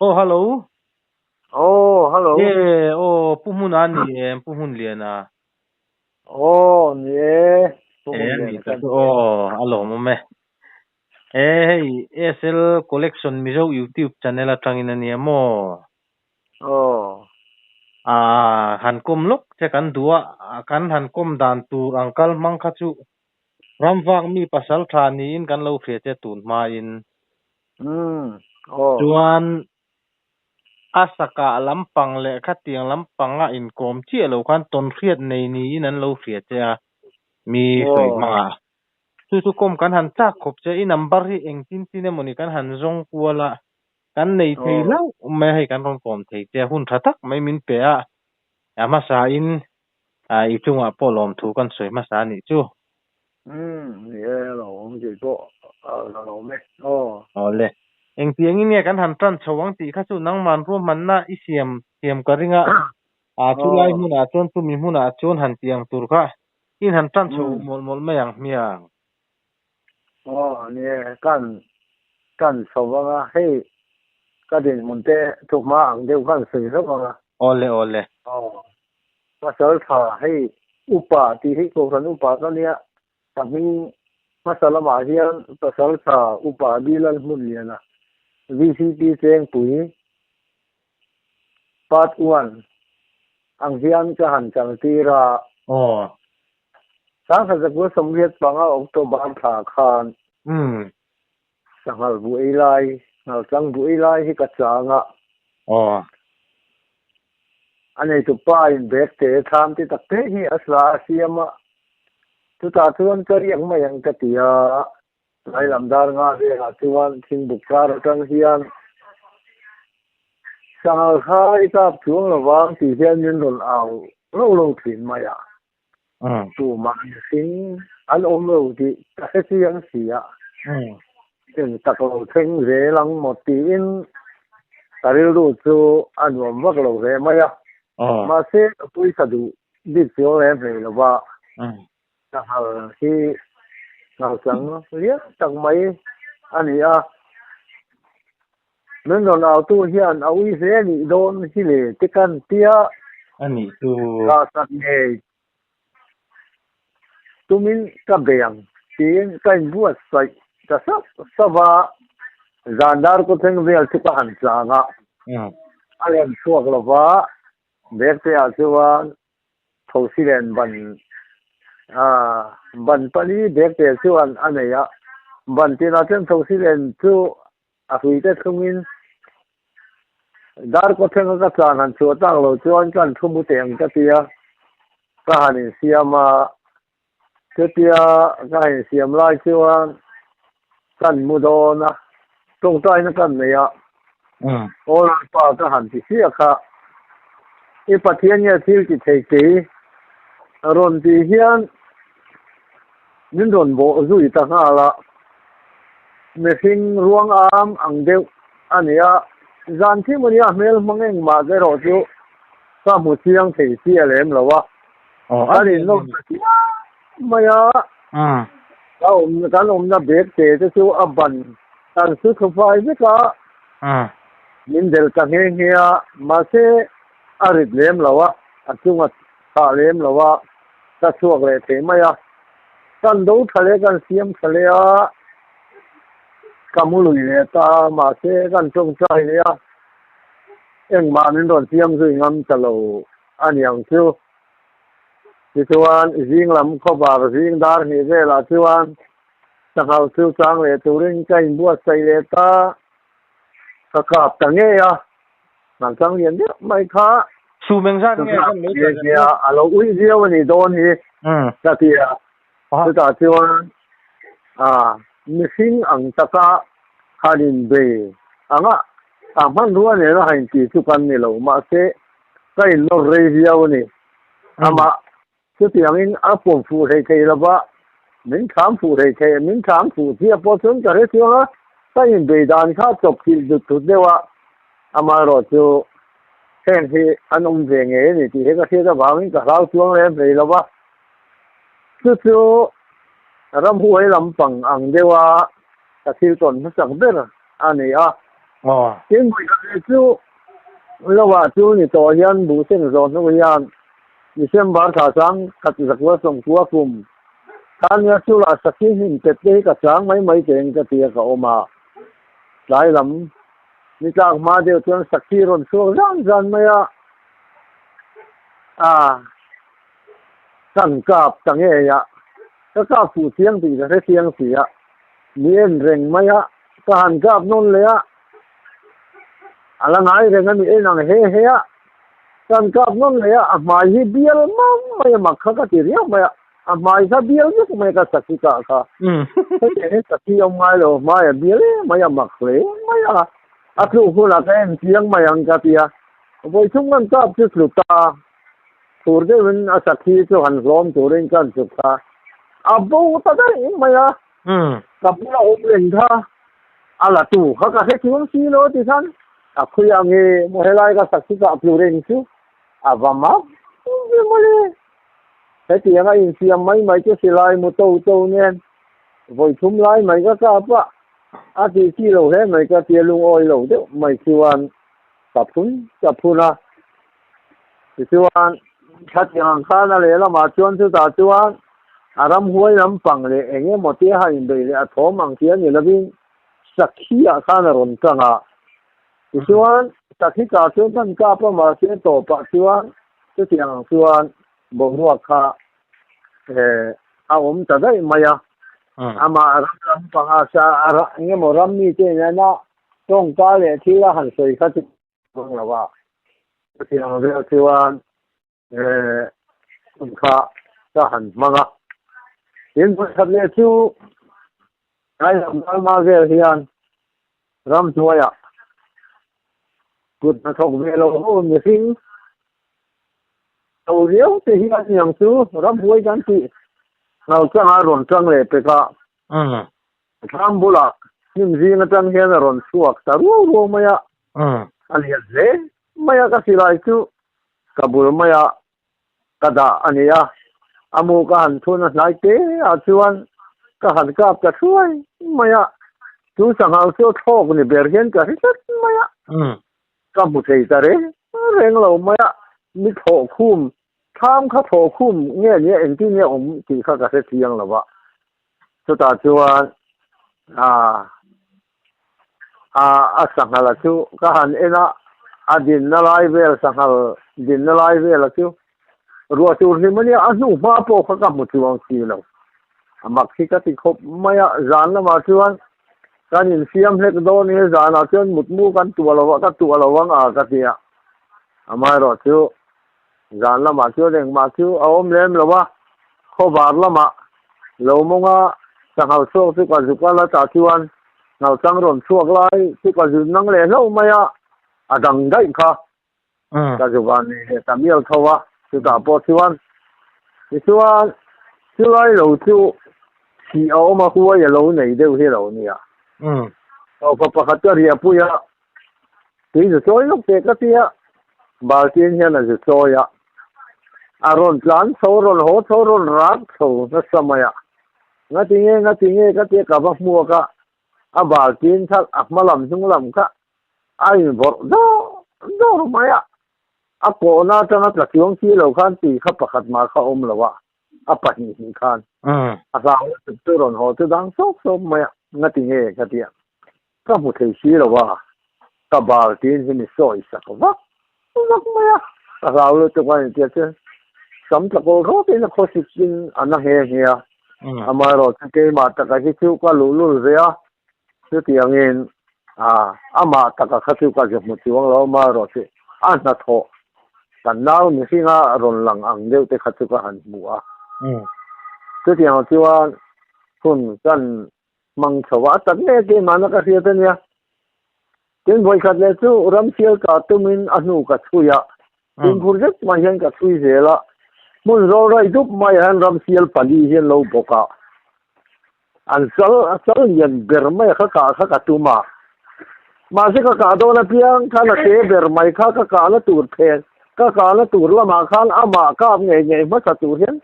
Oh, hello. Oh, hello. Puhun ani puhun liana. Oh, yeah. Puhun Ni yan to kan. alo mo me. Hey, ESL collection mizo YouTube channel atangin ani mo. Oh. Hankom lok che kan dua kan hankom dan tu angkal mangkhachu. Ramwak mi pasal thani in kan lo khre che tun ma in. Oh. Chuan asaka lampang le khatiang lampang a in kom chi lo kan ton khriat nei ni in an lo khre che mi soi Oh. ma. Su kom kan han tak khop che i number hi eng tin tin moni kan han zong kuala kan nei thei Oh. lau mai hai kan ron kom thei che hun thatak mai min pe a ama sa in I chunga polom thu kan soi ma sa ni chu Yeah, lo ông chỉ có lo mẹ. Oh. ole eng tiang in kan han tran chawang ti kha chu nang man ro man na i siam ka ringa chu lai Oh. mun a chon tu mi mun a chon han tiang tur kha in han tran chaw Ừ. mol mol mayang miang Oh, yeah. Kan so ba hey. Cái điện mình te thuộc mà ang đều kan sự đó mà. ole Oh. Mà sợ thà hey. Upa thì hey ko kan upa kan ya. Kami masalah mahian pasal sa upa bilan mulia na. VCP Seng Pui Part 1 ang hiyan ka hancang tira oh sang sa ko somriat panga October tha khan sangal bu ilai ngal sang bu ilai hi kachanga oh ane tu pa in bek te tham ti tak te hi asla siama tu ta tuan kari ang mayang katia lai lamdar nga de la tuan thing bukar tang hiyan sangal khai ka chuang lawang ti hiyan nin ron aw lo lo thin maya tu ma sin an om lo di ka se chiang sia in tak lo theng re lang mo ti in taril lu chu an wam wak lo re ma ya ma se pui sa du di chu le re lo ba ta hal hi ngao chang lia tak mai ani a nên rồi nào tu hiền ao ý thế ni don hi le te kan tia ani tu ka sat ne tu min ka beng tin kan buat sai ta sa va zandar ko theng vel chu ka han changa alem suak lova bekte a chuan thosilen ban pani bekte chuan aneya ban tina chen thosilen chu a huite thungin dar ko theng ka chan han chu tang lo chuan kan thumu teng ka tia ka hanin siama tia ka hanin siam lai chuan kan mudona tong tai na kan neya ola pa ka han ti sia kha i pathian ya thil ki thei te ron ti hian nin ron bo zui ta nga la me sing ruang am ang deu ania zan thi monia mel mangeng ma ge ro chu ka mu chiang thei sia lem lawa ani no maya kan na bek te chu aban tan su khfai be ka min del ka nge ngia ma se arit lem lawa achunga tha lem lawa ta chuak le the maya kan do thale kan siam thale a kamului le ta ma se kan chong chai le a eng ma min ron siam zui ngam chalo anyang chu ti chuan jing lam kho ba jing dar ni ve la chuan sakal chu chang le turin kai buat sai le ta ka kap ta nge ya nang chang lien de mai kha su meng san nghe kan lo ta ya alo ui zio ni don ni ta ti ya ta chuan missing ang taka hanin be anga man ruwa ne na hain ti chu kan ni lo ma se kai lo re hiao ni ama chu ti angin a pom fu thei thei la ba min kham fu thei thei min kham fu ti a po chun ka re chu ha kai in be dan kha chop ki du tu de wa ama ro chu hen hi anom ve nge ni ti he ka se ka ba min ka rao chuang le be la ba chu ram huai lam pang ang dewa ta thil ton na sang ber ani a tiếng mày cái chú lâu à chú ni to hiền bù sinh rồi nó hiền December thả sáng cắt giặc qua sông qua cùng tan nhớ chú là sắc khí hình tết cái cả sáng mấy tiền cái tiền cả ôm mà lại lắm ni chàng mà đều chuyện sắc khí rồi xuống răn mấy sẵn cạp chẳng nghe ạ các phụ tiếng thì cái tiếng gì ạ miền rừng mấy cái hàn cạp nôn lấy là ngay rừng anh miền này he sẵn cạp nôn lấy mà hi biel mấy mà khắc cái tiếng mấy mà sa biel chứ mấy cái sắc cả cái sắc ông mai rồi mai biel mấy mặc lấy mấy chú là cái tiếng mấy anh cái tia với chúng anh cạp chứ lụt ta tur de win asakhi chu han rom turin kan chukha abu ta dai maya kapula open tha ala tu khaka he chung si lo ti san akhuya nge mohelai ka sakhi ka plurin chu avama nge mole he ti nga in siam mai chu silai mu to nen voi thum lai mai ka pa a ti ki lo he mai ka ti lung oi lo de mai chuan kapuna ti chuan chắc chắn khá là lẽ là mà chuyên sư ta chuyên ram huay ram pang lẽ anh em một tia hành đời lẽ thổ mang tia như là bên sắc khí khá là rộn ràng chuyên sắc khí cả chuyên thân cả mà chuyên tổ bạc chuyên chắc chắn chuyên bộ ruột khá ông ta đây mày mà ram pang sa anh em một ram mi thế này nó trong cái lẽ thì là hành水khá vâng là ba chắc chắn là chuyên khá ta hẳn mang hiện tại thật lệ chú ai làm sao mà về hiền ram chuối cụt nó không về lâu hơn nhiều khi đầu riếu thì hiền nhàng chú ram chuối gắn chị nào cho hai rốn trăng lệ pe cả ram bula nhưng gì nó trăng hiền là rốn suộc ta ruo maya anh hiền dễ maya cái gì lại chú kabul maya kada ania amu ka han thun lai te a chuan ka han kap ka thuai maya tu sangal so thok ni bergen ka hitat maya ka mu thei tare reng lo maya mi tho khum tham kha tho khum nge ni en ti ne ti kha ka se thiang lo ba so ta chuan sangala chu ka han ena adin na lai vel sangal din na lai vel chu ruột chuột thì mấy anh nụ hoa po khắc gặp một chuông xì lâu, mặc khi các tình khop mấy dán là mà chuan, cái nhìn xem hết đó này dán là chuan một mu căn tua là các tua là vắng cái gì mà rồi chu dán là mà chuan đừng mà chu ôm lên là ba, khó vạt là mà, lâu mong chẳng hào số thì còn giúp là trả chuan, nào chẳng rồi chuộc lại thì còn giúp năng lẽ lâu mấy đằng đấy cả, cái giúp này tạm yêu thôi chú ta bỏ chuan chú lai lâu chú chỉ ở mà khu vực lâu này đều hiểu lâu nè có bắt cái gì bùi thì rồi lúc thế cái gì bảo tiền hiện là rồi rồi plan rồi hot rồi rác rồi nó sao mà ngay tiếng cái gì cả bác mua cả bảo tiền thật mà làm chung làm cả ai bỏ đó mà ako na tanga tlakiong si lo khan ti kha pakhat ma kha om lawa apa hi khan asa tu ron ho tu dang so ma ngati nge ka tia ka mu thei si lawa ka bal tin hi ni soi sa ka wa ma asa lo tu quan ti che sam ta ko ro te na kho si kin ana he ama ro ke ma ta ka hi chu ka lu ze tu ti angin ama ta ka kha chu ka je mu ti wang lo ma ro te an na thoกันน้ามีสิ่งรุนแรงอังเดียวแต่ขัดสุขหันบัวคือที่เขาที่ว่าคุณกันมังสวัสดิ์เนี่ยที่มันก็เสียตัวเนี่ยถึงบริษัทเลยจู่รำเสียกับตุ้มินอนุกับช่วยถึงผู้เล็กมาเห็นกับช่วยเสียละมุนเราได้ทุบมาเห็นรำเสียปลีเห็นเราปกะอันสัลยันเบอร์ไม่ข้ากะตุมาสิข้ากะโดนเพียงข้าละเสียเบอร์ไม่ข้ากะละตูดเพลก็กาละตูรละมาคันอามาก้ามไงมาสัตูเห็น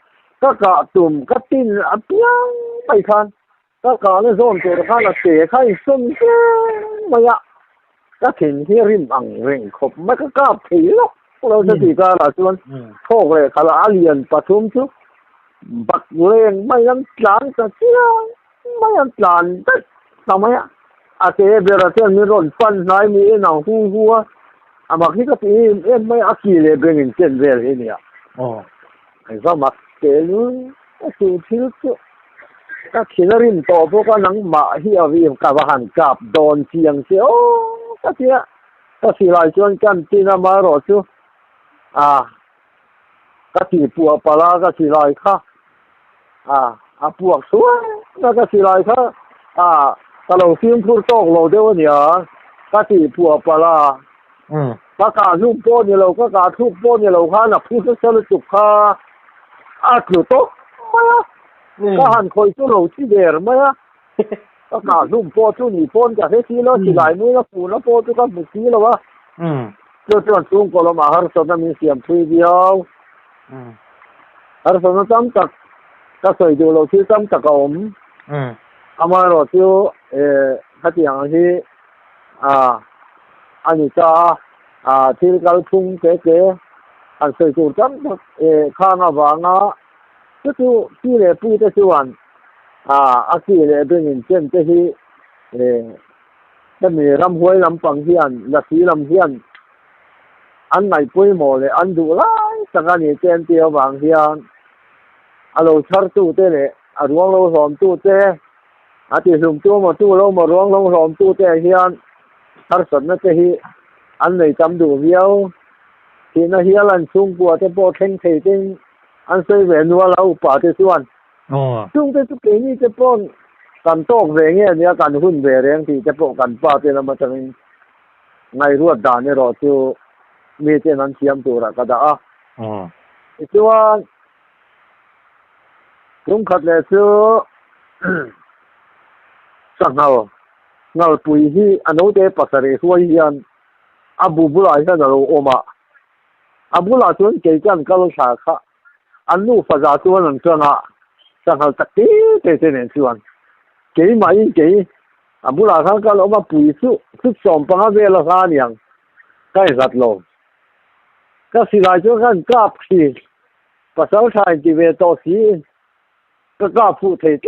ก็กะตุ่มก็ตินอเปียงไปคันก็กาละโซนตัวคันละเตะไข่ซุ่มเจ้มายะ ก็ถิ่นที่ริมอ่างเร่งขบไม่ก็กล้าผีหรอกเราจะตีกันละส่วนโทษเลยคาราเลียนปฐุมชุบบักเร่งไม่ยังหลานจะเชื่อไม่ยังหลานได้ทำไมอ่ะอาเจเบรเทนมีรถฟันไหนมีหนังหัวอามาคิดก็ปีไม่อากีเลยเป็นเงินเจ็ดเวลเนี่ยไอ้ก็มักเกลือสูทิลก็ก็ขินริมโตพวกนังมาเฮียวีกับหันกับโดนเชียงเชียวก็เสียก็สิลายชวนกันที่นามารอชูก็สิปัวปลาก็สิลายค่ะพวกสวยแล้วก็สิลายค่ะตลอดฟิล์มพูดโต้เราเดี๋ยวเนี่ยก็สิปัวปลาก็การลูกโป้เนี่ยเราก็การทุบโป้เนี่ยเราค่ะน่ะพูดเสร็จจุกค่ะคือโต๊ะมาก็หันคอยสู้เราที่เดิมมาก็การลูกโป้สู้หนีโป้จากที่ที่เราสิลายมือแล้วปูแล้วโป้ทุกคนบุกที่เราวะเจ้าตัวสูงก็เรามาหาสนมีเสียงคุยเดียวหาสนซ้ำจากก็สวยดูเราที่ซ้ำจากผมอามาเราที่ขัดอย่างที่อันนี้จะที่เราทุ่งเก๋ๆอันสวยดูซ้ำข้างวางก็คือที่เลยพูดแต่ส่วนอาชีพเลยเป็นเงินเช่นที่จะมีลำห้วยลำปังเฮียนละสีลำเฮียนอันไหนปุ้ยหมอเลยอันดูไล่สังกัดเนี่ยเจนเตียวบางเฮียนเราชัดตู้เต้เลยร้องเราหอมตู้เต้ที่สุ่มตู้มาตู้เรามาร้องเราหอมตู้เต้เฮียนชัดสดนั่นเต้อันไหนจำดูเดียวที่นั่นเฮียนสุ่มปัวจะโปเข่งเข่งจริงอันใส่แหวนวัวเราป่าที่ส่วนสุ่มเต้ทุกปีนี่จะป้อนกันโต๊ะเรื่องเนี่ยกันหุ่นเรื่องที่จะป้องกันป่าที่เรามาจากในรวดด่านเนี่ยเราจะมีเจนันเทียมตัวละก็ได้อีกส่วนลุงขัดเลยซื้อสังเงาปุยที่อันนู้นเดปัสสาวะหัวเฮียนบุลาที่เราโอมาบุลาส่วนเกี่ยกันก็รู้สักอันนู้นภาษาส่วนนั้นส่วนสังเตะเตะเนี่ยส่วนเกี่ยมาอีกเกี่ยบุลาข้างก็เรามาปุยสุดสมปังเวลาข้าเนี่ยใกล้สัตว์ลงก็สิลายช่วงกันกราบสีภาษาไทยที่เวทสีก็กราบพูดเถิด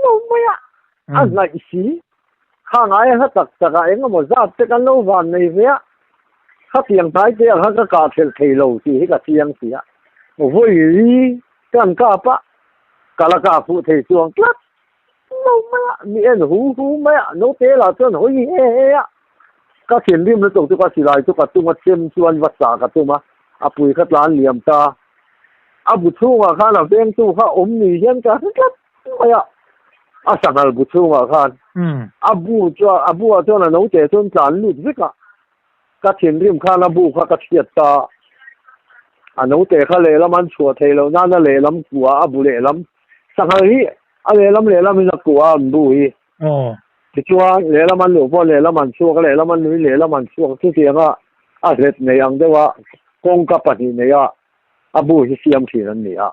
น้องไม่อันไหนสีข้างไหนเขาตักเองก็หมดซาแต่กันเราวันในเวียเขาเสียงไทยเจ้าเขาก็กราบเถิดเราสีให้กับเสียงเสียโอ้โหกันกราบก็ละกราบพูดเถิดช่วงกันน้องไม่มีเอ็นหูไม่น้องเตะเราจนหูเฮ้ก็เขียนริมแล้วตกตุกสิลายตุกตุกมาเชื่อมชวนวัดสากับตุมาปุ๋ยขัดล้านเหลี่ยมตาบุตรว่าข้าเราเลี้ยงตู้ข้าอมหนีเฮียนกันก็ไม่สังหารบุตรว่าข้าบุจ้าน่ะน้องเจ้าต้นจานลุดวิกก็เขียนริมข้าบุข้าก็เทียดตาน้องเจ้าข้าเลยแล้วมันชัวเทแล้วนั่นเลยล้ำกัวบุเลยล้ำสังหารที่เลยล้ำมันกัวบุยที่ชัวเลยแล้วมันหลวงพ่อเลยแล้วมันชัวก็เลยแล้วมันนุ่ยเลยแล้วมันชัวที่เสียงเสร็จในอังเดียวว่ากงกับปฏิเนี่ยบุที่เสียมที่นั่นเนี่ย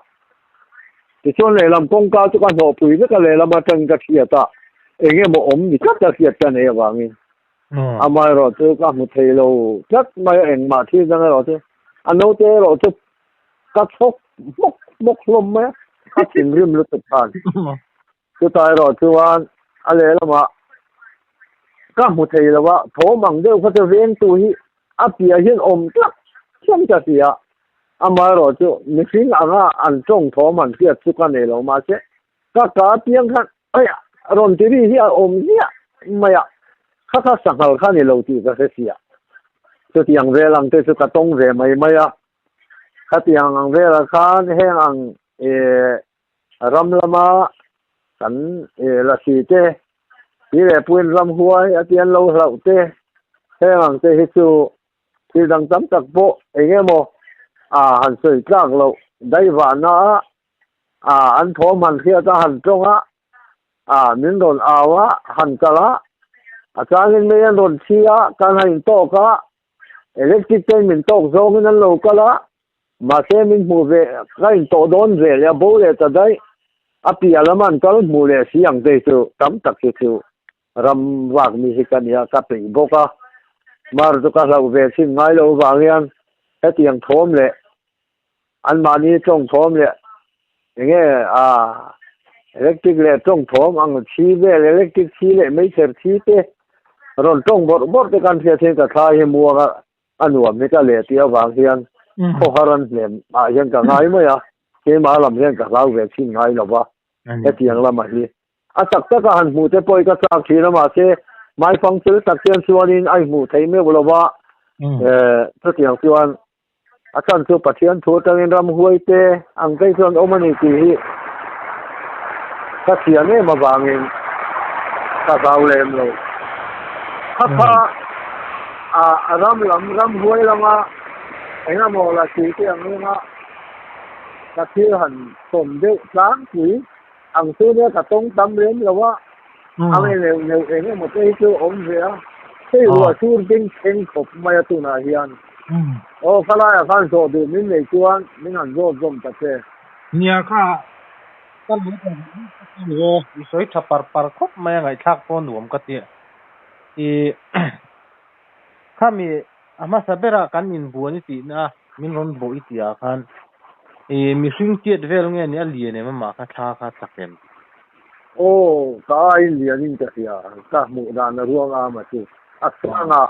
ที่ชัวเลยแล้วกงกับทุกคนหัวปุ๋ยก็เลยแล้วมาจังกับเสียตาเองเนี่ยบ่นี่ก็จะเสียกันเนี่ยว่างี้ไม่รอดก็มุทโลจัดไม่เองมาที่นั่นรอดอันโน้ตรอดก็ชกมกลมไหมก็ถึงริมรถติดผ่านคือตายรอดว่าอะไรแล้วมาก็มุทแล้วว่าโถมังเดียวเขาจะเรียนตัวที่เปียเห็นอมจักเชื่อมจะเสียไม่รอดนึกถึงอันจงโถมันเสียสุกันเลยเรามาเสียก็กาเพียงแค่รอนที่ที่อมเนี่ยไม่ข้าสังหารข้าเนี่ยเราตีก็เสียตัวที่ยังเวลังตัวสุกตงเวไม่ข้าที่ยังเวลาข้าแห้งรำละมากันละสีเตที่เรปุ่นรำหัวที่อันเราเตะแห้งเตะฮิซูที่ดังจำตักโบเองโมหันสื่อกลางเราได้หวานนะอันโถมันเที่ยวจะหันตรงมินโดนหันกะละอาจารย์ไม่ยันโดนเชียการหันโตกะเอเล็กทริกเตนมินโตกโซงนั้นโลกะละมาเซมินมูเวก็อินโตโดนเวลยาโบเลตได้ปีละมันก็มูเลเสียงเตจูจำตักเตจูรำวากมีสิกันยากับปีโบกะ mar to ka lau ve sin ngai lo wang hian he tiang thom le an mani tong thom le nge electric le tong thom ang chi ve electric chi le mai ser chi te ron tong bor te kan thia the ka tha he mua ga anuam ne ka le tia wang hian ko haran le hian ka ngai ma ya ke ma lam hian ka lau ve sin ngai lo ba he tiang la ma hi a tak tak a han mu te poi ka chak thina ma se mai phang chil tak chen chuanin ai mu thei me lo ba to tiang chuan a chan chu pathian thu tangin ram huai te ang kai chuan omani ti hi ka thian e ma wangin ka zau lem lo kha a ram huai lama enga mo la ti ti ang nga ka thi han som de sang ti ang tu ne ka tong tam lem lo wa ang ne enga mo te chu om ve a thế vừa sur ding theng khop mai tu na hian ô khala ya khan so du min nei chuan min han zo zom ta che nia kha kan lu ni soi thapar par khop mai ngai thak pon nuam ka ti i khami ama sabera kan in buani ti na min ron bo itia khan e mi hring tiet vel nge ni ali ne ma kha tha kha takem ô ka in lian in ta ya ka mu da na ruang a ma chu a sanga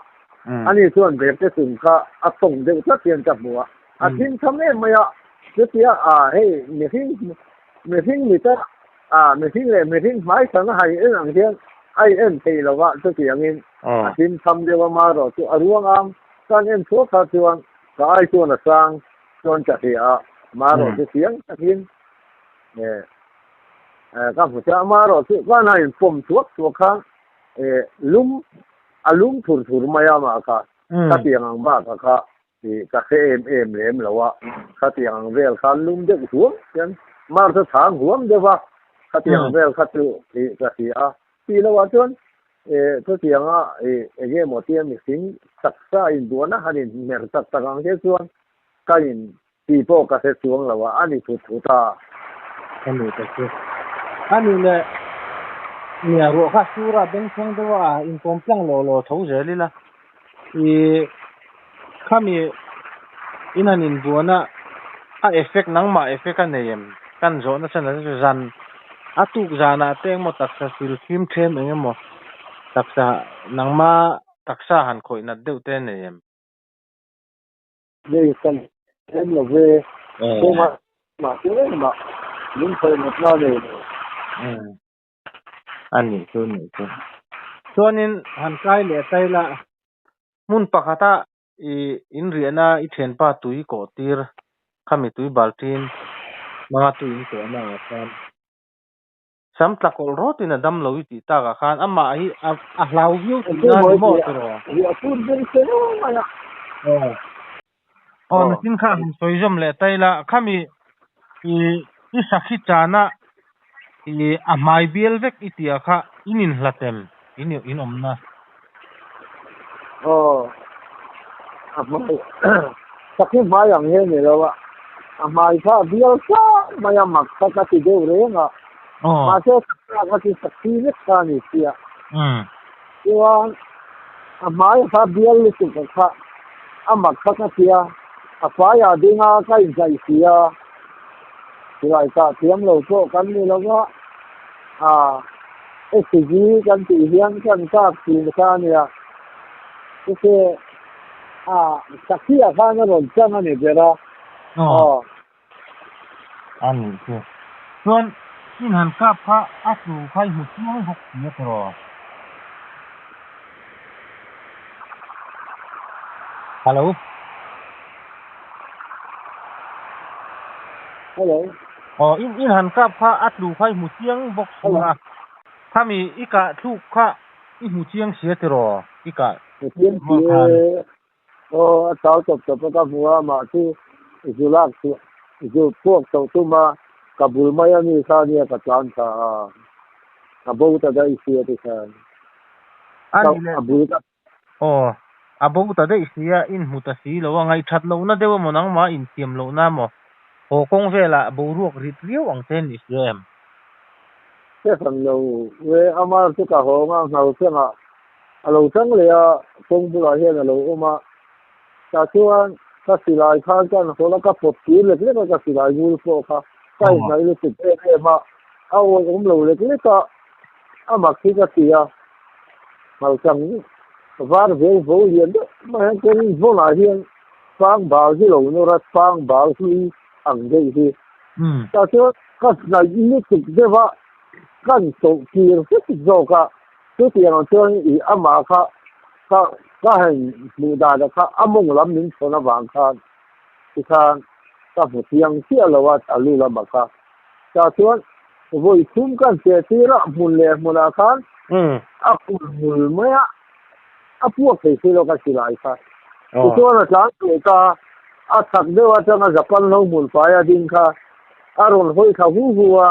ani chuan ve te sun kha a tong de ta tian ta mu a tin tham em ma ya chu tia hey mi hring mi ta mi hring mai sang hai en ang hian ai en thei lo wa chu tiang in a tin tham de wa ma ro chu a ruang am kan em chu kha chuan ka ai chuan a sang chuan ta tia ma ro chu tiang ta hin các phụ cha mà rồi thì quan này phom thuốc khang lum thur maya mà cả tiếng ang ba cả thì cả em lem là wa cả tiếng vel cả lum de thuốc chân mà rồi thang huam de wa cả tiếng vel cả tu thì cả thì là wa chân cái tiếng cái một tiếng mình sinh sắc sa in đua na hanin mer sắc ang cái chuan cái in thì bộ cái sẽ chuang là wa ani thu ta kan ni ta che ani le nia ro kha sura beng chang de wa in pom plang lo thau je li la i khami inanin buana a effect nang ma effect kan nem kan zo na chana zan atuk zana teng mo taksa sil kim them engemo taksa nangma taksa han khoi na deu te nem đây kan em là về cô mà cái đấy mà những thời một năm này ani chu chuanin han kai le tai la mun pakhata in riana I then pa tui ko tir khami tui baltin ma tui in ko na khan sam tlakol rotin adam lo ti ta ka khan ama hi a hlau hiu ti na mo to ro ya pun den se no ma on tin kha han soijom le tai la khami I sakhi chana a mai biel vek itia kha inin hlatem in omna mai sakhi mai ang he ne lo wa mai kha bial sa maya mak ka ti de re nga ma se ka ti sakhi ne ka ni tia wa mai kha bial le tu kha amak ka tia a fa ya dinga ka in sai tia lại cả tiếng lầu chỗ căn như là nó cái gì căn chỉ hiến căn các thì sao nhỉ cái sắc khí à pha nó rồi chân anh biết đó anh biết tuan in han ka pha asu khai hu chiang hok ni tro hello in han ka pha atlu khai mu chiang bok sunga khami ika thu kha I mu chiang sia tro ika chiang tao tập ka mua mà chứ zulak zu pok tao tu ma kabul mai ani sa ni ka chan sa abo ta dai sia te sa ani le abo ta dai sia in mu ta si lo ngai that lo na dewa monang ma in tiam lo na mo ho kong vela bo ruak rit liu ang ten Israel thế phần đầu về amal tu cả hồ ngang nào thế mà alo chang le a kong bu la hian alo oma ta chuan ka silai khan kan hola ka pot ki le le ka silai gul po kha kai nai le ti e ma a o lo le le ka a mak ki ka ti a mal chang var ve vo hian ma han ko vo la hian phang bao ji lo no ra phang bao hi ang ge hi ta chuan ka nai ni ti de wa kan so ki ri zo ka tu ti ang chuan I ama kha ka hành mù đà da kha among lam ning chona wang khan ti khan ka bu tiang sia lawa alu la ba kha ta chuan voi thum kan che ti ra mun le mula khan a kul mul maya a pu ke se lo ka silai kha ti chuan a tlang ke ka a thak de wa changa japan lo mul pa ya ding kha a ron hoi kha hu huwa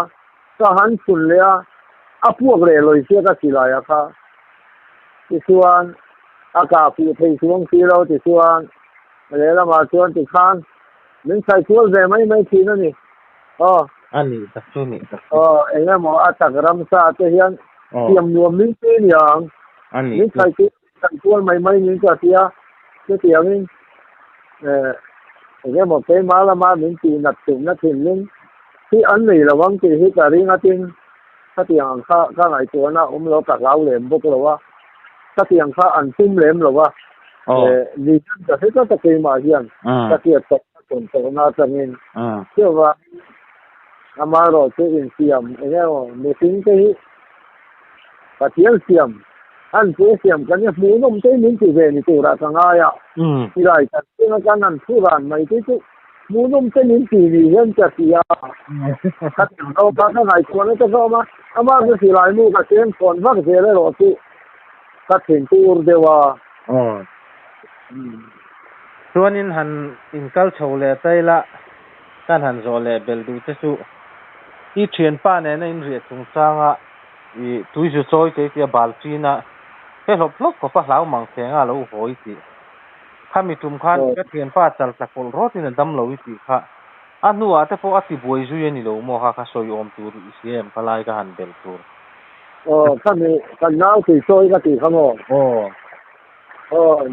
ka han chun le a pu le loi sia ka silai kha ti chuan a ka pi thei chuang pi lo ti chuan le la ma chuan ti khan min sai chuan ve mai thi na ni ani ta chu ni ta enga mo a tak ram sa te hian tiam nuam min te niang ani min sai ti kan chuan mai ni ka tia te tiang in enga mo te ma la ma min ti nat tu na thin min ti an nei la wang ti hi ka ring atin ka tiang kha ka ngai chuan na lo tak lau lem bok lo wa ka tiang kha an tum lem lo wa ni ka he ka ke ma hian ka ti to ton to na changin che wa amaro che in siam enga mo tin ke hi ka tiang siam an che siam kan ya mu nom te min ti ve ni tu ra ka nga ya ti lai ka ti na kan an thu ran mai ti tu mu nom te min ti ni hian cha ti ya ka tiang to ka ngai chuan ta ko ma ama ke si lai mu ka chen phone va ke le ro ti ka thin tur de wa chuan in han in kal chho le tai la kan han zo le bel du te chu I thian pa ne na in ria chung changa I tui ju choi te tia bal china he hlop ko pa hlau mang thenga lo hoi ti khami tum khan ka thian pa chal takol ro tin dam lo ti kha anua te po ati boi ju ye ni lo mo kha soi om tu ri siam kalai ka han bel tur khami kan nau ti choi ka ti khamo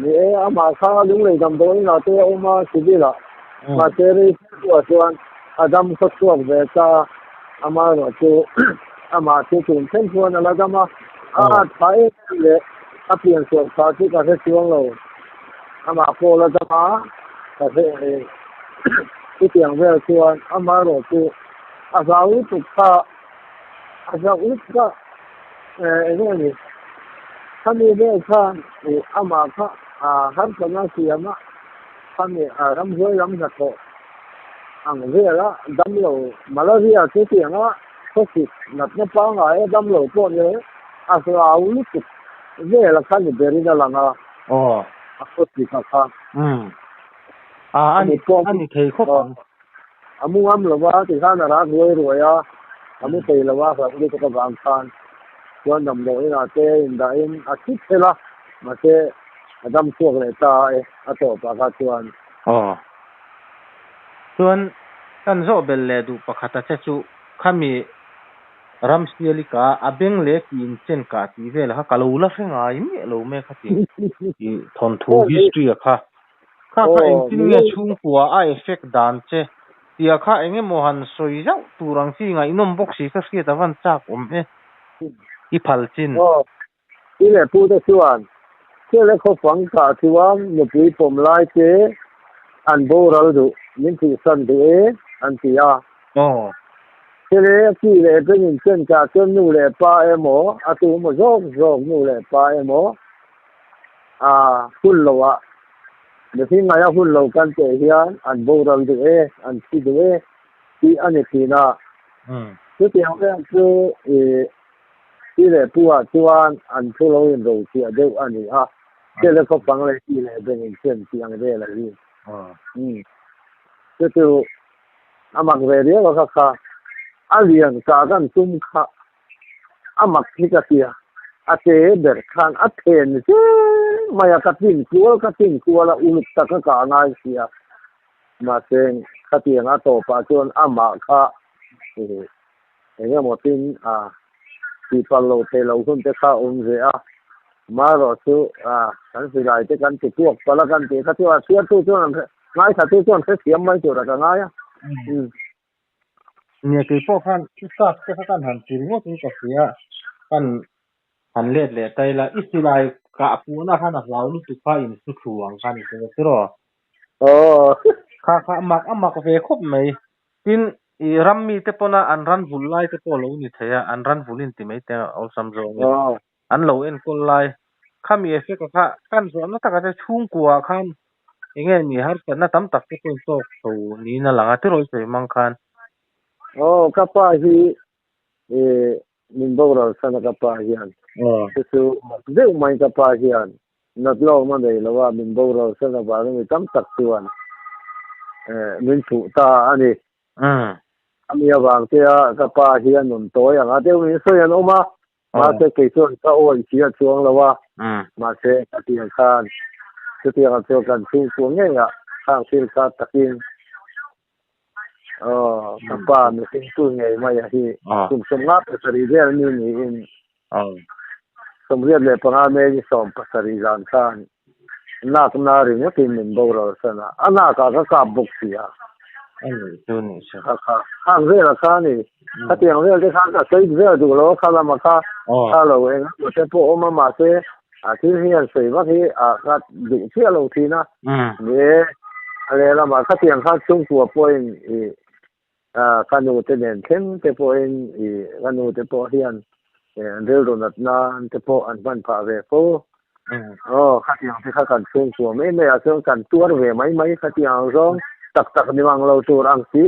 ni ama kha lung le dam do na te oma sibila ma te ri tu chuan adam kho chuak ve ta ama ro chu ama chu chun chen chuan la dama thai le a pian so ka chi ka se chuang lo ama po la dama ka se ti pian ve chuan ama ro chu a zau tu ka a zau ka ni khami ve kha ama kha har kana si ama khami ram roi ram na ko ang ve la dam lo malaria che ti nga ko si nat na pa nga dam lo po ne a sa au lu tu ve la kha ni beri na la nga a ko si kha ani thei kho pon amu am lo wa ti kha na ra roi ya amu te lo wa sa ni ko bang khan chuan dam lo ina te in da in a thit thela ma te adam chuak le ta a to pa ka chuan chuan kan zo bel le du pakhata che chu khami ram sialika abeng le kin chen ka ti vel ha kalo la fenga I me lo me khati I thon thu history kha eng tin nge chung kwa a effect dan che tia kha enge mohan soi jau turang si ngai nom box si ka sia da van chak I phal chin I le pu de chuan che le kho phang ka chuan ni pi pom lai che an bo ral du min ti san de an ti ya che le ki le ke nin chen ka chen nu le pa mo a tu mo zong nu le pa mo hul lo wa de thi nga ya hul lo kan te hian an bo ral du an ti de ti an ti na che ti ang ke ti le pu a chuan an thu lo in ro ti a deu ani che le kho phang le ti le de nin chen ti ang de la ri che tu amak ve ria lo kha a lian ka kan tum kha amak thi ka tia a te ber khan a then che maya ka tin ku la uluk ta ka ngai sia ma sen kha ti nga to pa chuan ama kha enga mo tin ti pa lo te lo hun te kha ze mà rồi chú cái gì lại cái căn chỉ cuộc và là căn chỉ cái chú chú chú chú làm ngay thật chú chú cái xiêm mấy chú là cái ngay áเนี่ยคือพวกท่านที่ทราบก็ท่านหันสิงว่าตัวเสียท่านหันเลียดเลยแต่ละอิสราเอลกับปูนะท่านเรานี่สุภาพอินสุขหวังท่านเป็นสิรอข้ามักเวคบไหมพินอีรัมมีเตปนะอันรันบุลไลเตปโลนี่เทียอันรันบุลินติไม่เตเอาซัมโจงอันโลเอ็นกุลไลข้ามีเอฟเฟกต์ข้ากันส่วนนั้นถ้าก็จะชุ่มกว่าข้ามอย่างเงี้ยนี่ฮะแต่น่าตั้มตักที่คนโตตัวนี่น่าหลังที่เราใช้มังคันkapag minbaw sa nakapahiyan. So, hindi umay kapahiyan. Natlaw man dahil lawa, minbaw sa nabalang itang taktuan. Minsu, ani. Kami yabang kaya kapahiyan nun to. Yang ate, minso yan uma. Mase kayson ka o, siya suwang lawa. Mase katiyan kan. Katiyan kan suwang ngayon. Kang silka takin. Kapa mesin tu ngai mai hi kum somngat pasari dia ni in somriat le pangame ni som pasari ran kan nak na ri ni tin min bora sana ana ka buk sia tu ni sa ka hang re la ka ni ka tiang re le ka sai re du lo ka la ma ka lo en ko se po ma ma se ti hian sei wa hi ka du sia lo thi na ne ale la ma ka tiang ka chung pu point kanu te nen ken te po in kanu te po hian rel ro nat na te po an ban pha ve po khatiang te kha kan chung chu me me a chung kan tuar ve mai khatiang rong tak ni mang lo tur ang si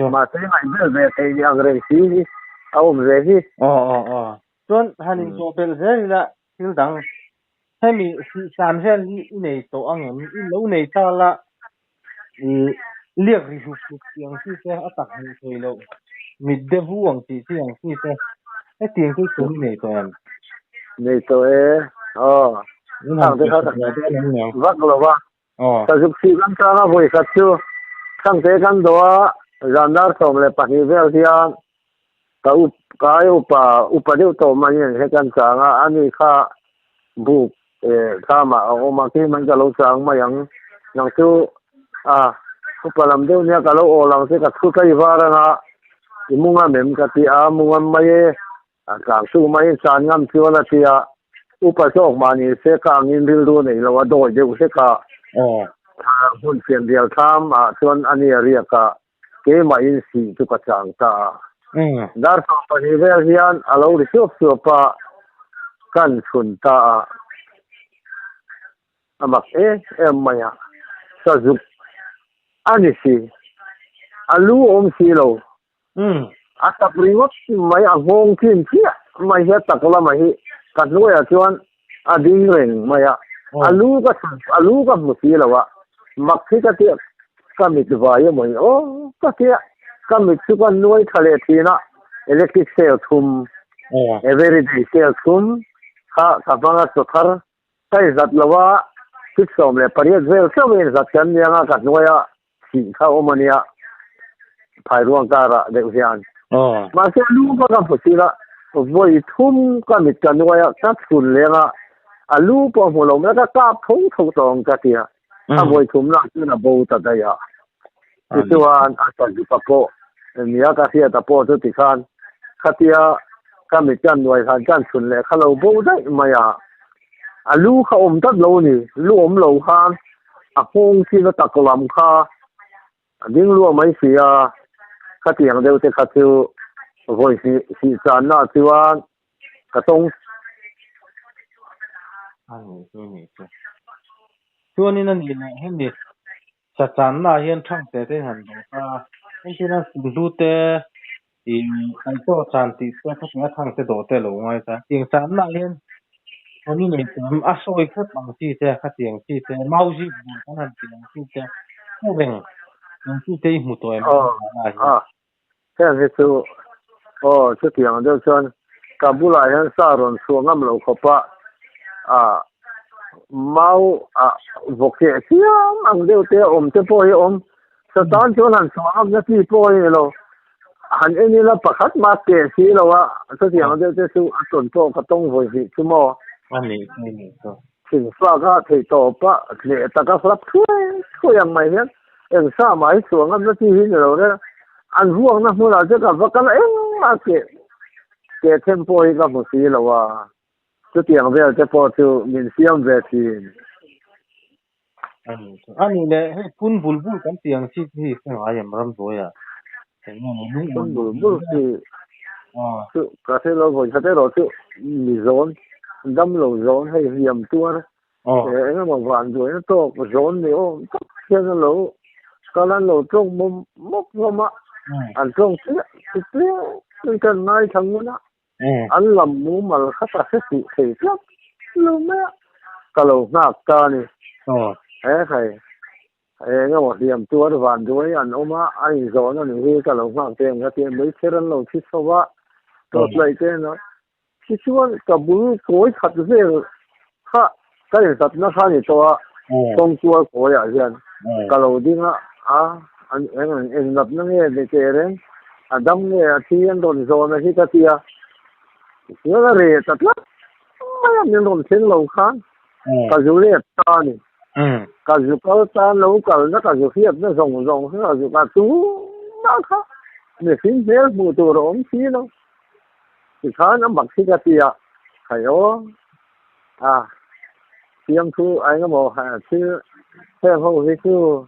ma te mai ve te yang re si au re hi ton hanin so pel ze la til dang hemi si sam zen nei to ang in lo nei ta la liek ri hu tiang si se atak ni thei lo mid de huang ti tiang si se e tiang ki tu nei to em nei to ang de kha vak lo wa ta juk si kan ta na voi khat chu sang te kan do randar som le pani vel hian ka upa de to ma yen he kan cha nga ani kha bu kha ma o ma ki man ka lo chang ma yang nang chu palam deu nya ka lo o lang se ka thu kai vara na imunga mem ka ti munga mai ka su mai chan ngam chu na ti upa sok ma ni se ka ngin bil do nei lo do de se ka hun fian dial tham chuan ani ria ka ke ma in si chu ka chang ta dar so pa ni vel hian alo ri chu pa kan chun ta amak maya sa zu ani si alu si lo ata pringot mai hong tin chia mai ya takla mai katlo ya chuan ading reng mai alu ka musi lawa makhi ka ti kamit vai mai ka ti kamit chu kan noi thale thina electric cell thum everyday cell thum ka banga sothar sai zat lawa tik som le pariat vel sawen zat kan yang ka noya si kha omania phai ruang kara de hian ma se lu ba ka phusira voi thum ka mit kan noya ka chun lenga alu po mo lo na ka thong thong tong ka tia a voi thum na chu na bo ta da ya chuan a ta di pa po nia ka sia ta po tu ti khan khatia ka mit kan noi khan kan chun le khalo bo dai maya alu kha om tat lo ni lu om lo khan a hong si na taklam kha ding lu mai sia ka tiang deu te kha chu voi si chan na chuan ka tong chuan in ani na hen ni cha chan na hian thang te te han ta hen ti na lu te ai to chan ti te kha na thang te do te lo ngai ta ting chan na hian oni nei a soi kha pang ti te kha tiang ti te mau ji kan han tiang ti te ko beng nang ti te mu to em thế thì chứ tiếng đâu chân Kabula hiện sa ron xuống ngâm lâu khopa mau vok ke siam ang deu te te poi sa tan chuan han xuống ngâm na ti poi lo han eni la pakhat ma ke si lo wa sa tiang deu te su ton to ka tong voi hi chu mo ani ni so thỉnh pha ga thầy tổ pa le ta ka flap thui yang mai hian eng sa mai chuang am na ti hin lo re an ruang na hmula je ka vakal eng ma ke tempo hi ka mu si lo wa chu tiang vel te po chu min siam ve thi ani le he pun bulbul kan tiang chi hi sa ayam ram so ya no no kun no bul bul ki chu ka se lo voi ka te ro chu mi zon dam lo zon hay hiam tua thế nó mà vạn rồi nó to một rốn thì ô tất nhiên nó lẩu có lần lẩu trong mồm mốc không ạ ăn trong thế nên cần mai thằng nó ăn làm mũ mà khát là hết sự thể lắm luôn mấy cái lẩu nạc ca này thế thầy thế nó một điểm tua thì vạn rồi ăn ôm á anh rốn nó này cái lẩu nạc tiền cái tiền mấy thế lần lẩu chít sau á tốt lại thế nó chít xuống cái bún cối khát thế ha cái này thật nó khá nhiều to công chúa của nhà dân cái đầu tiên anh lập nó nghe để kể đấy đâm nghe thì anh đồn rồi này cái tia nó là rẻ thật lắm mấy anh đồn trên lầu khán cái dù liệt ta này cái dù có ta nấu cái dù khiếp nó rồng cái dù cả tú nó khác để xin thế mù tù rồi ông xí nó thì khá nó mặc cái tia hay đó tiêm thu anh có một chứ theo hậu cái chú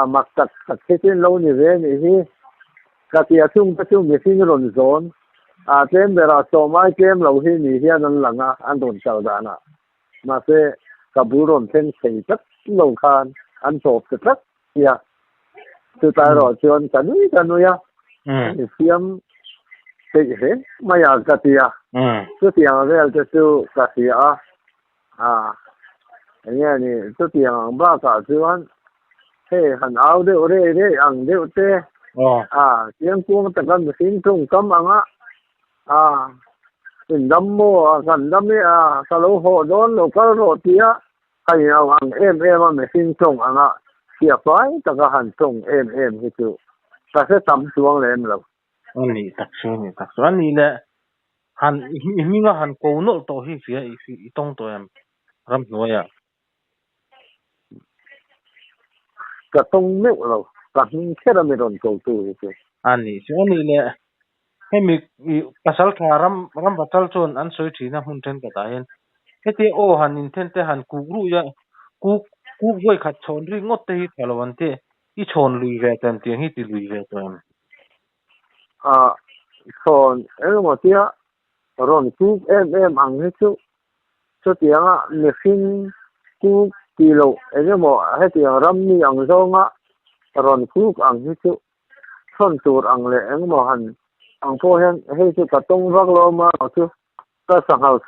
mặc tật cái trên lâu như thế này thì cái chung việc xin rộn rộn trên bề là số mai kem lâu thì như thế nên là anh đồn chào đàn mà sẽ cái bù rộn trên xây chất lâu khan anh sộp chất chất từ tại rồi chuyện cái nuôi thì tiêm cái thế mà cái cái tiền về cho chú cái nghe này tôi tiền ba cả chứ anh thế hẳn áo đều đấy ăn đều thế tiếng cuông tất cả xin trung tâm mình đâm mua gần đâm ấy cái lỗ hộ đón lỗ cái lỗ tía hay nào ăn em mà mình xin trung kia phải tất cả hẳn trung em cái chú ta sẽ tắm xuống lên rồi ani tak so ani le han minga han ko no to hi fi tong to em ram no ya cả tông nước rồi cả những cái đó mình còn cầu tu chứ ani so ani le he mi pasal kha ram batal chon an soi thina hun ten ka ta hen heti o han in ten te han ku ru ya ku voi khat chon ri ngot te hi thalawan te i chon lui ve tan tiang hi ti lui ve to em còn em mà tia rồi chú em ăn hết chú cho tiếng mình xin chú kilo em mà hết tiếng ram mi ăn rong rồi chú ăn hết chú son chuột ăn lệ em mà hành ăn phô hen hết chú cả tông vác lo mà chú ta sang hào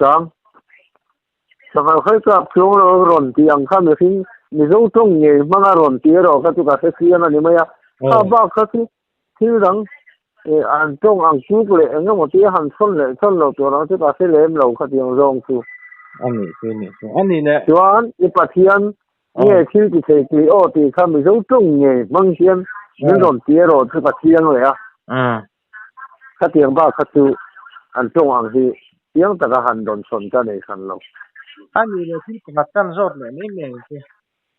khai cặp xuống rồi tiếng khác mình xin mình dấu trong nghề mà rồi tiếng rồi các chú cả sẽ xia nó đi mà ba các chú thiếu rằng ăn trong ăn chút lệ anh một tí hành phân lệ tụi nó chứ ta sẽ lấy lẩu cái tiếng rong chú ani nè chuan ipathian nghe chi thì thầy thì thì khăm bị dấu trong nghề măng xiên những đồn tía rồi thì pathian rồi cái tiếng ba cái chú ăn trong ăn thì tiếng ta cái hành đồn xuân cái này khăn lâu ani nè thì cái tan rót nè mấy mẹ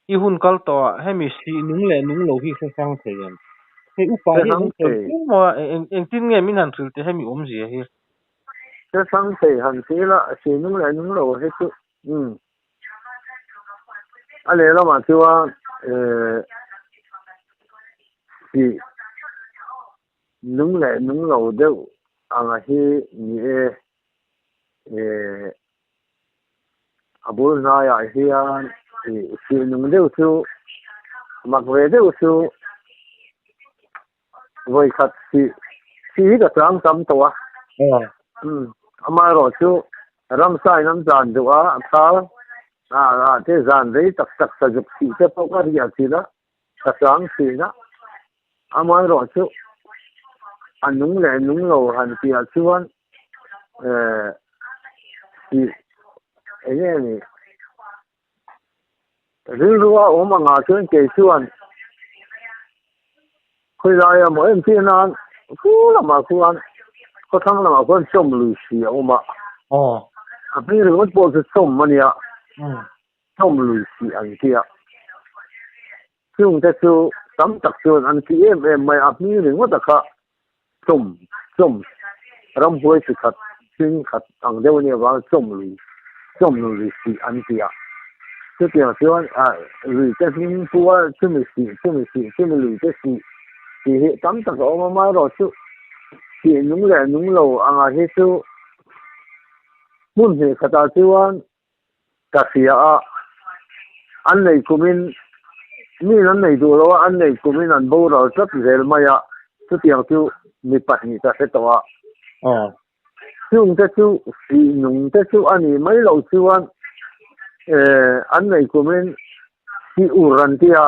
i hun kal to he mi si nung lo hi sang thei em he upa hi mo en tin nge min han thil te he mi gì hi cái sang thầy hành thế là chỉ nung lâu hết chú anh này nó mà chưa thì nung lâu đâu hi như bố nói hi thì nung đâu chú mặc về đâu chú với khách thì cái trang tâm to mà rồi chú ram sai nam dàn được thế dàn đấy tắc sa dục thì thế bao cái gì thì đó tắc trang thì đó mà rồi chú anh nung lâu hành thì chú anh thì cái này riêng mà ngã trên cái chú anh khơi lại mỗi em thiên an cú là mà cú anh có thằng là mà con trông lười xì mà apni ringot po se som mania ừ som lui si an kia chung te chu tam tak chuan an ti em mai apni ringot akha som som ram hoi si khat sin khat ang deu ni wa som lui si an kia这点说啊，lui te sin puwa chumi lui te si thì tam tak o ma ro chu thì nung le nung lo anga he chu mun he khata chuan ka sia a an nei kumin mi nan nei du lo an nei kumin an bo ro chat zel maya chu tiang chu mi pahni ta se to a chung te chu si nung te chu ani mai lo chuan an nei kumin si uran tia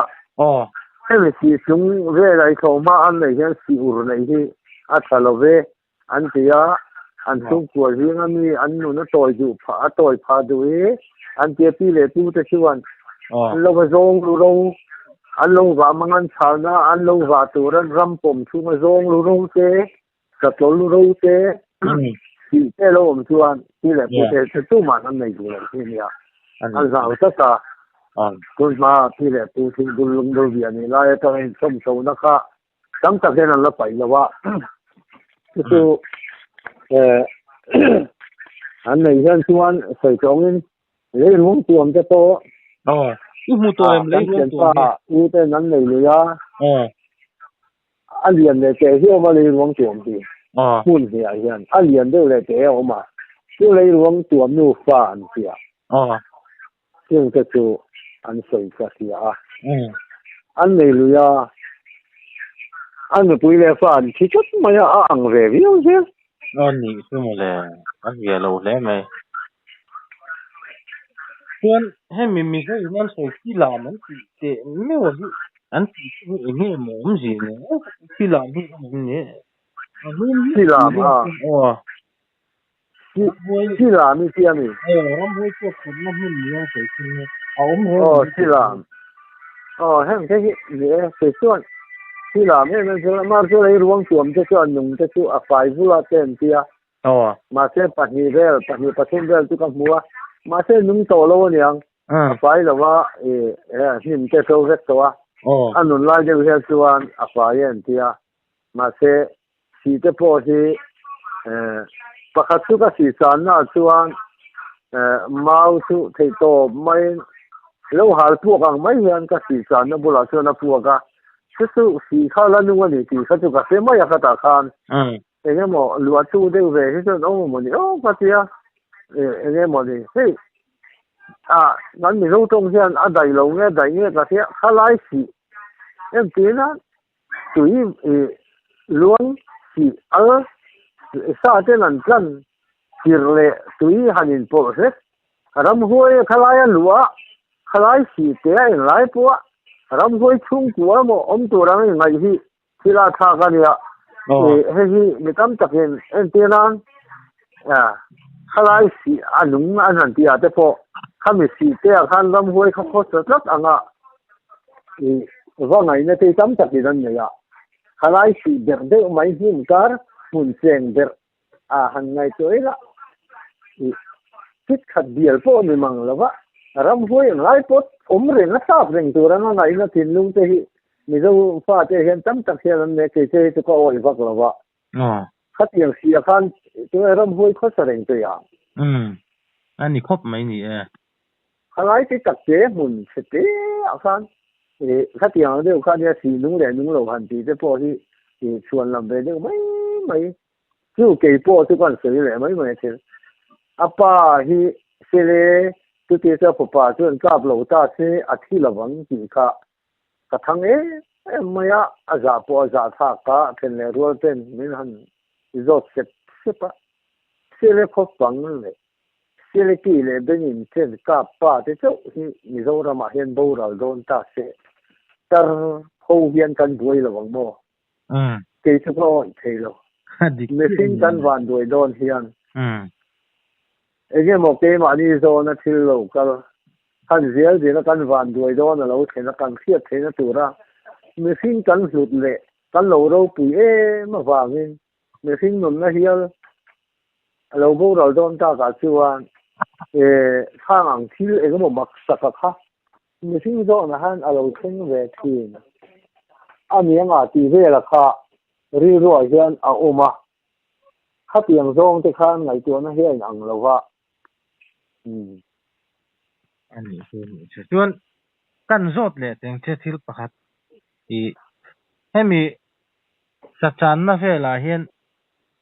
em si chung ve lai tho ma an nei hian si ur nei hi a thalo ve an tia an chung ko ring ami an nu na toy ju pha toy pha du e an tia pi le tu te chuan lo ba zong lu ro an lo wa mangan chana an lo wa tu ran ram pom chu ma zong lu ro te ka to lu ro te si te lo om chuan pi le pu te tu ma an nei du le ni ya an za ta ta kun ma pi le pu thi dul lung do vi ani la ya ta som so na kha tam ta gen la pai la wa tu an nei hian chuan soi chong in le lung tuam te to u mu to em le lung tuam u te nan nei lu ya an lian le ke hi ma le lung tuam ti mun hi a hian an lian de le te o ma chu le lung tuam nu fa an ti a chung te chu an soi ka ti a an nei lu ya an pui le fa an chi chut ma ya ang ve vi o je nì sư mà là ăn về lâu lẽ mày tuan hay mình cái nó sẽ chỉ làm anh chỉ để mấy cái anh chỉ nghe mồm gì nè chỉ làm cái mồm nè chỉ làm chỉ làm đi kia mi làm hơi cho con nó hơi nhiều phải chứ ông chỉ làm hay cái gì phải tuan chỉ làm hay là mà cho lấy ruộng tuồng cho anh dùng cho chú phải vu la tiền kia mà sẽ bắt ni pathen vel tu kam mua mà sẽ nung to lo ni ang phải là wa nim te so vet to anh nun lai de he chuan phải en tia mà sẽ si te po si pakhat tu ka si chan na chuan mau chu thei to mai lo hal pu ang mai hian ka si chan na bula chuan na pu ka chu si kha la nu ni ti kha chu ka se mai ka ta khan enge mo lua chu de ve he chu no mo ni patia enge mo ni hey nan mi lo tong hian a dai lo nge ka se kha lai si em ti na tu yi luang si sa te nan kan kirle tu yi hanin po se ram hoi kha lai lua kha lai si te ai lai po ram hoi chung của mo om tu rang ngai hi thila tha ka nia he hi mi tam tak hen en te nan khalai si anung an han tia te po khami si te khan ram hoi kha kho sat anga wa ngai na te tam tak dan ya khalai si der de mai him kar mun cheng der han ngai toila kit khat bial po mi mang lawa ram hoi ngai pot re na sa reng tu ra na ngai na tin lung te hi mi zo fa te hian tam tak hian ne ke te ko oi vak lawa khat yang si khan tu ram hoi kho sa reng tu ya anh khop mai ni khalai te tak te mun se te khan khat yang de khan ya si nung le nung lo han ti te po hi chuan lam ve de mai chu ke po tu kan se le mai te apa hi se le tu te sa pa chuan kap lo ta se athi lawang ti kha ka thang maya aza po za tha ka phen le rol pen min han izot se pa se le khop pang le se le ki le benin chen ka pa te chu hi mizoram a hian bo ral don ta se tar ho hian kan buai lawang mo ke chu ko thei lo me sin kan van doi don hian ege mo ke ma ni zo na thil lo kal han zel de na kan van doi don na lo thena kan khiat thena tura me sin kan hlut le kan lo ro pu ma wangin me sin nun na hial lo bo ro don ta ka chuan khang ang thil engemaw mak saka kha mihring zawng han alo thleng ve thin ani anga ti vela kha ri ro hian a oma kha piang zawng te khan ngai tu na hian ang lova ani chuan kan zot le teng che thil pakhat i hemi sachan na vela hian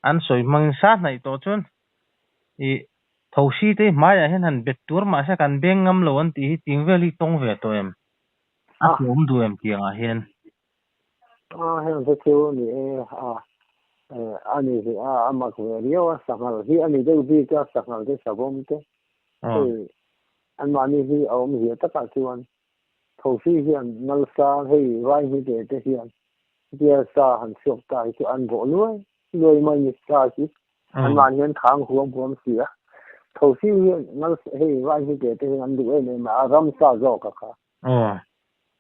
an soi mang sa nai to chuan i thosi te maya hian han bet tur ma sa kan beng ngam lo an ti hi ting veli tong ve to em a tum du em kianga hian hen se chu ni ani ri amak ve rio sangal hi ani de bi ka sangal de sabom te an mani hi om hi ta ka chuan thosi hian nal sa hei vai hi de te hian dia sa han siok ta hi an bo loi mai ni sa hi an man hian thang huam huam sia thosi hian nal hei vai hi de te an du ne ma ram sa zo ka kha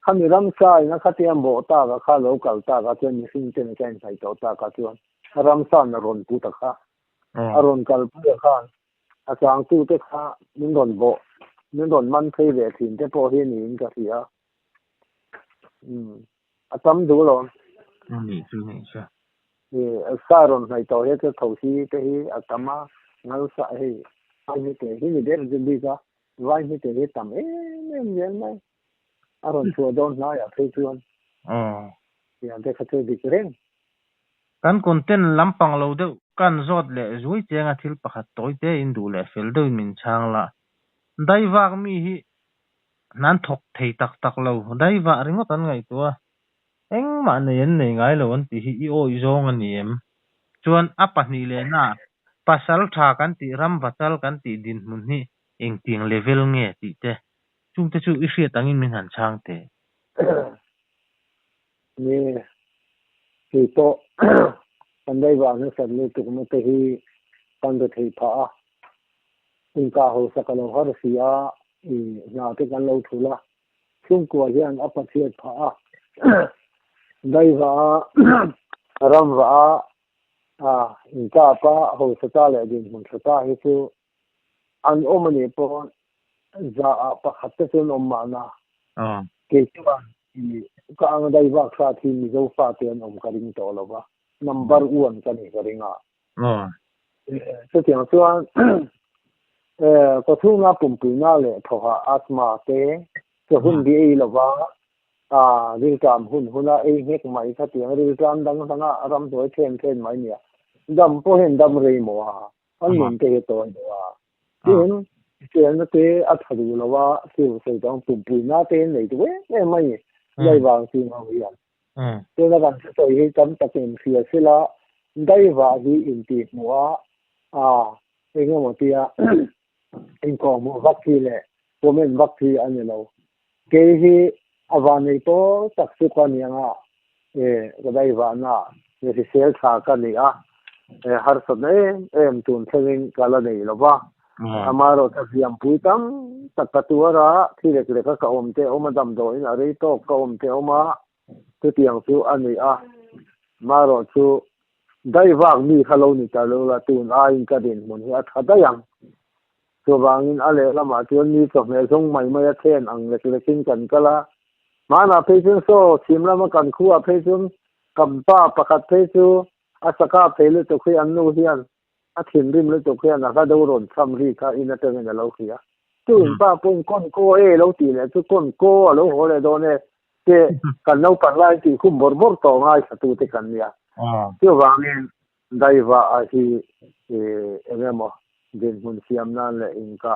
khami ram sa na khatiam bo ta ka kha local ta ka chen ni sin chen chen sai to ta ka chuan ram sa na ron pu ta kha aron kal pu kha a chang tu te kha min ron bo min ron man thei ve thin te po hi ni in ka sia a tam du lo ni chu ni cha sa ron nai to he te thosi te hi a tama ngal sa hi ai ni te hi ni der bi ka vai ni te hi tam em mai aron chua don na ya thei chuan ya de kha te dikren kan content lampang lo de kan zot le zui chenga thil pakhat toy te in du le fel do min chang la dai wak mi hi nan thok thei tak tak lo dai wa ringo tan ngai tua eng ma ne yen nei ngai lo an ti hi i o i zong ani em chuan a pahnih le na pasal tha kan ti ram batal kan ti din mun hi eng ting level nge ti te chung te chu i hriat angin min han chang te ni ki to kan dai wa ne san le tu ma te hi kan de thei pha in ka ho sakalo har sia i na te kan lo thula chung ko hian apa thiat pha dai wa ram wa in ka pa ho sa ta le din mun sa ta hi chu an omani po za pa khatta chen om ma na ke chuan ka ang dai wa kha thi mi zo fa ten om ka ring to lo ba number 1 ka ni ka ringa se tiang chuan ko thu nga pum pu na le tho ha asma te ke hun bi ei lo ba ring kam hun ei hek mai kha tiang ring kam dang dang ram doi chen mai nia dam po hen dam rei mo an min te to tin chen te a thadu lo wa siu sei dang pum pu na te nei tu mai dai wang si ma wi an te na ban so hi tam ta ken sia sila dai wa hi in ti mo e ngo mo tia in ko mo vakhi le komen vakhi an lo ke hi avani to tak su ka ni nga dai wa na ni sel tha ka ni har so ne em tun thengin kala nei lo ba amaro ta siam puitam takatuara thile kle ka om te oma dam do in are to ka om te oma te tiang chu ani maro chu dai wak mi khalo ni ta lo la tun in ka din mun hi thada yang so wangin ale lama chuan ni to me song mai mai a then ang le kin kan kala mana pheichun so chimlama kan khuwa pheichun kampa pakhat pheichu asaka phele to khoi an nu hian a thin rim le to khian a ka do ron tham ri kha in a teng na lo khia tu in pa pung kon ko lo ti le chu kon ko lo ho le do ne te kan no pan lai ti khum bor to ngai sa tu te kan nia chu wangin dai wa a hi engemo din mun siam na le in ka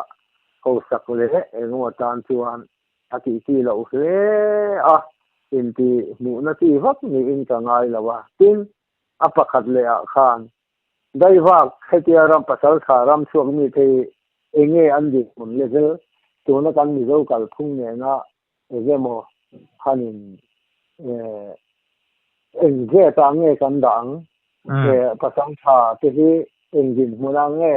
ko sak le engmo tan chuan a ti lo hle in ti mu na ti vak ni in ka ngai lawa tin a pakhat le a khan dai wak khetia ram pasal tha ram chuak mi the enge an di mun level to na kan mi zo kal phung ne na egemo hanin enge ta nge kan dang pasal tha te hi engin muna nge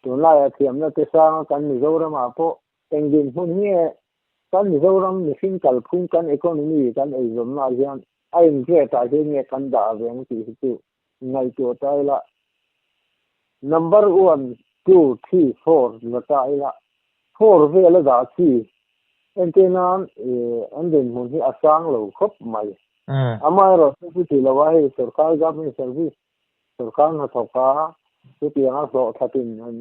to la ya thiam na te sa kan mi zo ra ma po engin hun nge kan mi zo ram mi sin kal phung kan economy kan ei zom na hian ai enge ta he nge kan da veng ti hi tu ngai to tai la number 1 2 3 4 la ta ila 4 ve la da chi en te nan an den mun hi asang lo khop mai ama ro tu ti la wa hi sarkar government service sarkar na thoka tu ti nga so thatin an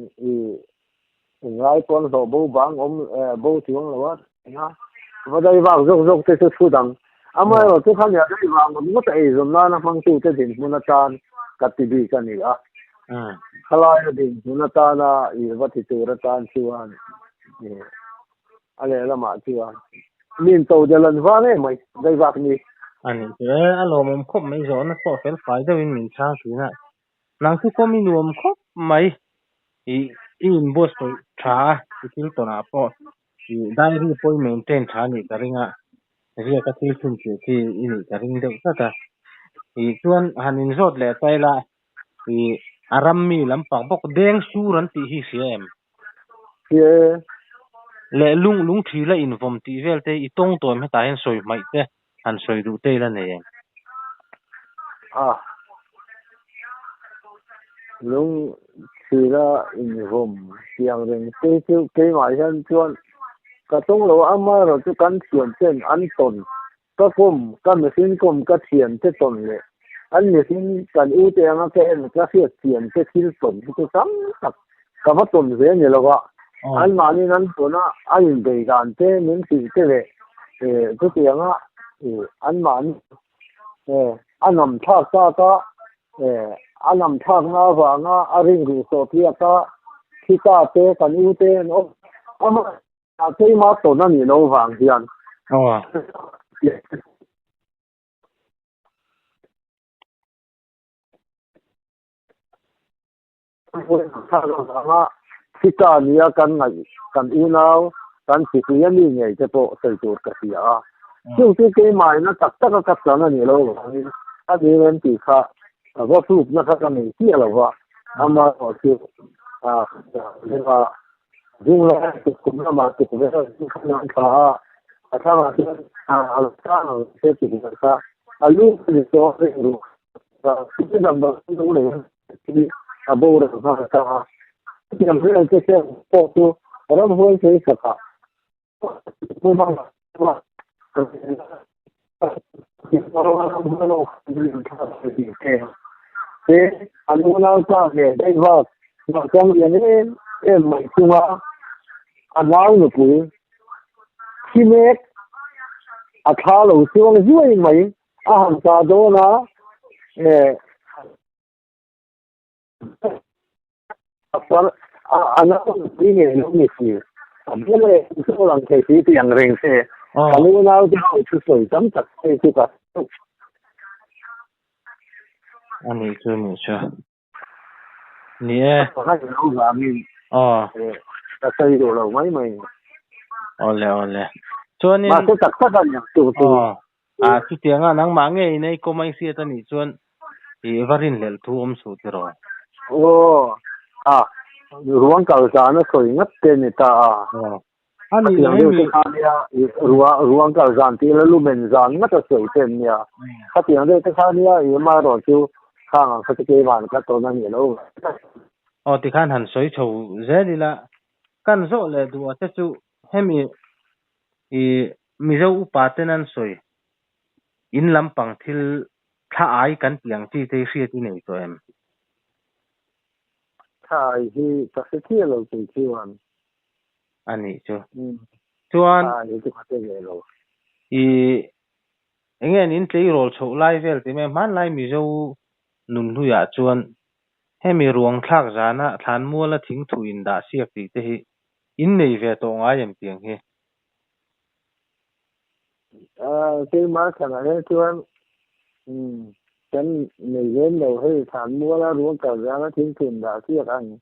ngai pon do bo bang bo tiong la wa nga vadai wa zok zok te su dang ama ro tu khan ya dai wa mo ta e zom na phang tu te din mun tan katibi kani a khalai din mun ta na wa ti tu ra tan chuan ale la ma chuan min to jalan wa ne mai dai wa ni anh alo mồm khóc mấy gió nó có phải phải đâu mình sang thứ này nàng cứ có mình mồm khóc mấy in boss to cha cái to na po diary po maintain cha ni ka ringa ria ka thil thun chu ki in ka ring deuh ta chuan hanin zot le tai la aram mi lampang bok deng su ran ti hi cm le lung thi la in vom ti vel te I tong tom ta hen soi mai te han soi du te la ne lung thi la in vom tiang reng te mai han chuan ka tong lo ama ro chu kan thiam chen an ton ka kom ka machine kom ka thiam te ton le an machine kan u te anga ke en ka fiat thiam te thil ton chu sam tak ka va ton ve ni lo wa an mani nan tona ain be gan te min si te le chu ti anga an man anam tha sa ka anam thak na wa nga aring ru so pia ka thita te kan u te no ama te ma to na ni lo wang hian thita nia kan ngai kan u nau kan si ku ya ni ngai te po sei tur ka sia chu ti ke mai na tak tak ka na ni lo a ni ren ti kha wa su na ka ni ti lo wa ama o chu le wa dung la ku na ma ku ve ka na ka a tha ma a ta no se ti ka a lu ni so ru ka ti na ba lu le ti a bo ra ka thì làm cái cái bộ tu ở đó hơi thấy sợ cả tôi mong là thế anh muốn nói sao để đây vợ trong nhà này em mày chung à anh nói được quý khi mẹ à thà lâu xuống dưới mày à hàng ta đó nó anak ini ni abele so lang ke si yang ring se kamu na tu so jam tak se tu ka ani chu ni cha ni ha no ga mi ta sai do lo mai ole chuan ma ko tak tak yang tu chu tianga nang ma nge nei ko mai sia ta ni chuan varin lel thu su ti ro ruang kal sa na soi ngat te ni ta ani ni ruang kal zan ti la lu men zan ngat ta soi ten ya kha tiang de ta kha nia ma ro chu khang kha te ban ka to na ni lo ti khan han soi chou ze ni la kan zo le du ta chu hemi mi zo u pa tenan soi in lampang thil tha ai kan piang ti te hria ti nei to em thai hi ta se thi lo ti chuan ani chu chuan ni tu te lo engen in tlei rol chho lai vel ti me man lai mi zo nun hu ya chuan hemi ruang thlak zana thlan mua la thing thu in da siak ti te hi in nei ve to nga yam tiang hi cái má khả năng chuan cái người dân đầu hay thản mua là ruộng cả ra nó thiên thuyền đã siết anh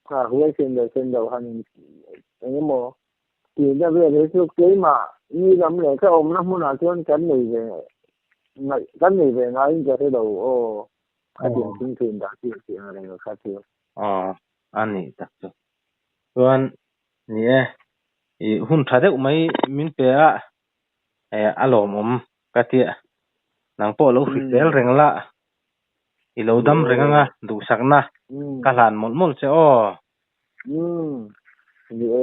huế trên đầu hành anh mò thì ra về cái lúc đấy mà như lắm là cái ông nó muốn là chuan cái này về ngay cho cái đầu cái thiên thuyền đã siết thì là người khác thiệt anh ấy chắc chứ chuan nè hun thade umai min pe alom katia nang po lo fitel rengla ilo dam renga du sakna kalan mol che นี่เอ